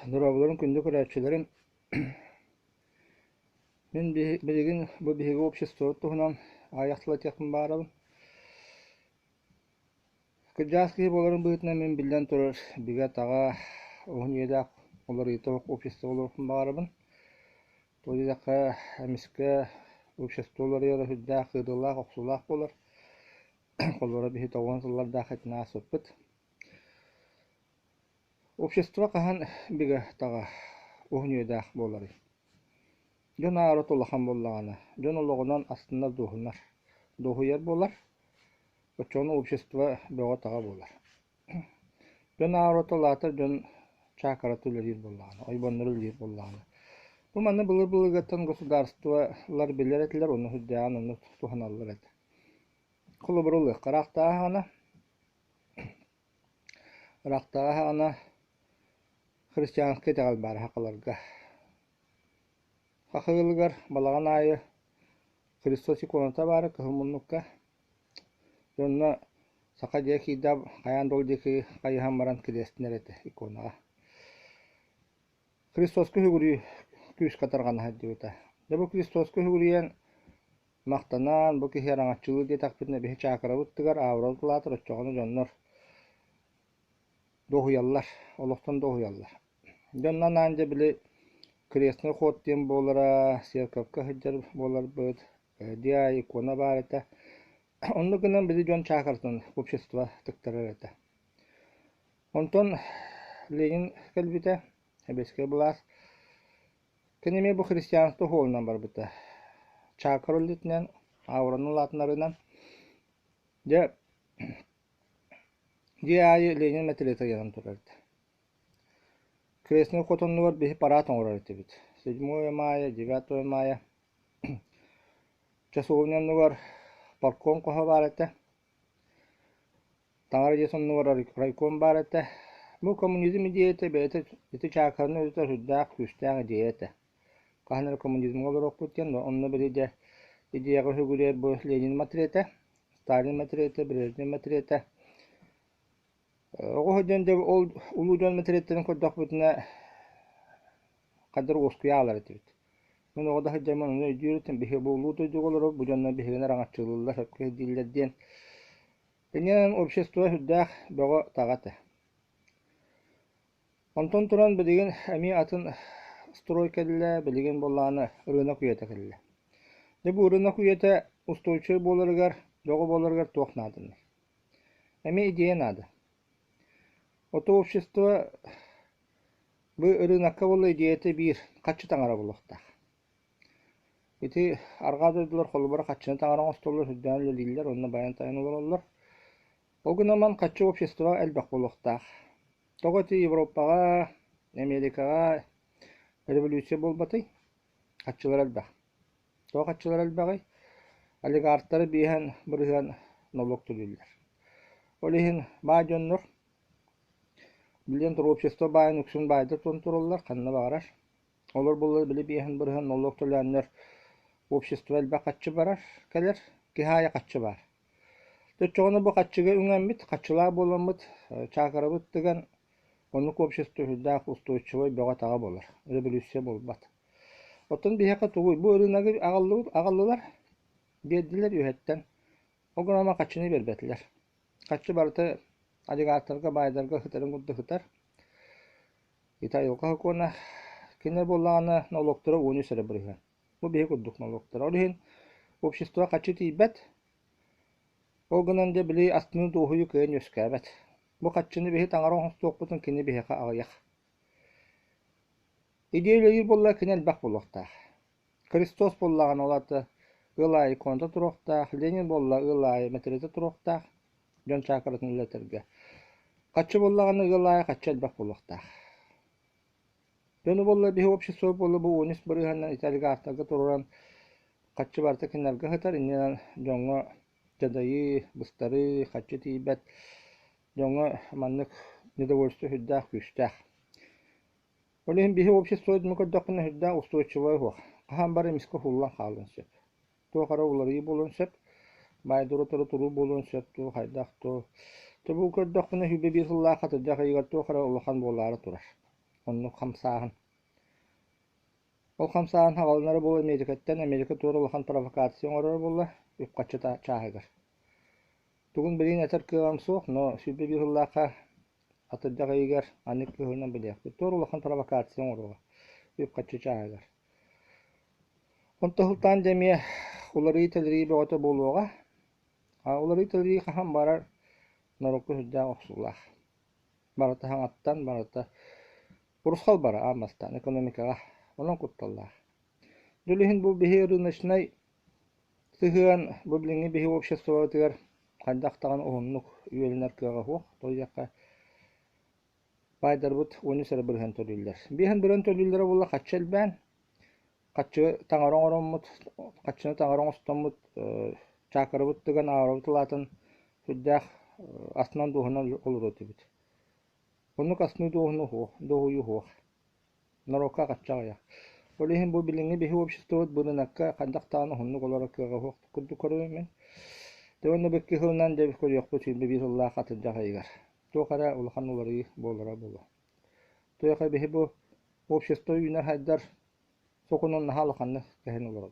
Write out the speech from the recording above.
Durabuların күндү көрәчелерин мен билигин бу биһиги общество туһунан аяктыла текин барабын. Кыджаски боларын быытына мен билден турар биге тага уһуньедак оларыйток общество олорун барабын. Тоидакка эмиске обществолары хүддак кыдылак оксулак болар. Колора бихи тогон сылларда хатна соппут. Общество кахан биге тага уһуньедак болары. Дьон ары толахан боллаганы. Дьон ологонан астында духунар. Духуяр болар. Очону общество бего тага болар. Дьон ары толатыр дьон чакараты лир боллаганы. Ойбоннору лир боллаганы. Бу манна былы-былыгаттан государстволар билер этилер, оны хүддяан, оны туханаллар эт. Кулубурулы карактаахана. Карактаахана христианский тагал бар хакаларга. Хахылыгар балаган айы Христос иконата бары кыхымуннукка. Жонна сака деки даб каян дол деки кайхан баран кидестинер эти иконага. Христос күгүри күш катарган хаддиута. Дабу Христос күгүриен мактанан бу кихераңачылы де такпитне бихи чакырабыттыгар аврал кылатыр оччоғаны жоннор дохуяллар, олохтон дохуяллар. Жоннан анже били крестный ход тем болара, церковка хыджар болар быт, диа икона бар это. Онны гынан бизи жон чакыртын общество тыктырыр это. Онтон Ленин келбите, эбеске булас. Кенеме бу христианство холнан бар быта. Чакырылытнен, ауранын латынарынан. Де диа Ленин метелета янын турард. Крестный ход онны бар бихи парат оңырар бит. 7 мая, 9 мая. Часовнен бар паркон коха бар это. Таңар жесон бар райком бар это. Бу коммунизм диете бете чакырны өтө хүддак күстәң диете. Кахнер коммунизм олорок бүткен, онны бириде идеяга хүгүрер бу Ленин матрете, Сталин матрете, Брежнев матрете. Оҕоһоден де ол улуужан материалтерин көрдөх бүтүнэ кадыр оскуялар этибит. Мен оҕода хыджаман уну өйдүүрүтен бихи бу улууту жуголоро бу жонна бихигине раңачылылар хөпке диллерден. Энен общество хүддах бого тагаты. Онтон туран билигин эми атын стройкалле билигин болланы рынок үйете келле. Де бу рынок үйете устойчивый боларыгар, жого боларыгар туохнадын. Эми идея нады. Ото общество bu rынакка болы идеяты бир качы таңара болуктак. Ити арга дойдулар холбара качыны таңаран остоллар хүддән лилилер, онна баян тайын ололлар. Огынаман качы общество элбак болуктак. Тоготи Европага, Америкага революция болбаты, качылар элбак. Тоо качылар элбагай, олигархтары бейхан бұрыған налог төлүлер. Олихин баажоннор билен тур общество байын үксүн байды тон туруллар, канна багарар. Олар болар били бейхан бұрыған налог төлүлер общество элбак качы барар, келер, кихая качы бар. Төчоғыны бу качыга үңәмбит, качыла боламбыт, чакырабыт деген онук общество хүддак устойчивый бага тага болар. Революция болбат. Отон бихака тугуй бу рынагы агаллылар бердилер үйөттен. Огонама качыны бербетилер. Качы барыты алигартарга байдарга хытарын гудды хытар. Итай ока хокона кине боллаганы налогтора уну сere бырыган. Бу бихи гуддук налогтора. Олихин общество качы тийбет. Огонан де били астыны дохую кыйын өскәбет. Бу качыны бихи таңаран хостуқпытын кине бихиқа ағаяқ. Идеялер болла кинел бак болуқтақ. Христос боллаған олаты ылай конта тұруқтақ, Ленин болла ылай материалда тұруқтақ, жон чакыратын үлетерге. Качы боллағаны ылай качы элбак болуқтақ. Жону болла бихи общество болла бу унис бұрығаннан италига артарға тұруран качы барты кинелге хытар, иннен жоңға жадайы, быстары, качы тийбет, жоңға маннык недовольство хүддақ күштақ. Олихин бихи общество көрдөкүнө хүддақ устойчивый хуак. Кахан бары миске хуллан қалын сеп. Туохара улары болын сеп, байдыры туру болын сеп, ту хайдақ ту. Бу көрдөкүнө хүбе бир хулла катырдак егер туохара улахан болары турар. онну хамсаһын. Ол хамсаһын хагалнары бул Америка туурулахан провокация оңорор булла үпкачча чааһыгар. Тугун билин этер кыам суох, но сүбе бируллаха атырдагайгар анык кыһынан билек. Туурулахан провокация оңорор үпкачча чааһыгар. Онтохултан демие улары телри бөгөтө болуга. Улары телри хаһан барар нарокку хүддә оксулах. Барата хаңаттан барата урусхал бара амастан экономикага онон кутталлах. Дүлиһин бу биһи рыночнай тыгын бу билинги биһи обществоға тыгар кандактаган оһуннук үелинер кыга хук. Той жакка байдар бут унусер бирген төлүллер. Биһен бирен төлүллер була каччелбен. Каччы таңараңороммут, каччыны таңараңостоммут чакырыбыт диган арабытылатын хүддәх астынан дуһунан олуру тибит. Онну касны дуһую хух. Нарокка каччага. Олиһин бу билинги биһи обществот бурынакка кандактаган оһуннук олора кыга хук курду көрөмүн. Дәвенне бекки хылнан деп көрөкпү тилби бирулла хатыдагайгар. Тохара улхан улары болара болу. Тояка биһи бу общество үйнәр хайдар сокунун нахалыканны кәһен олору.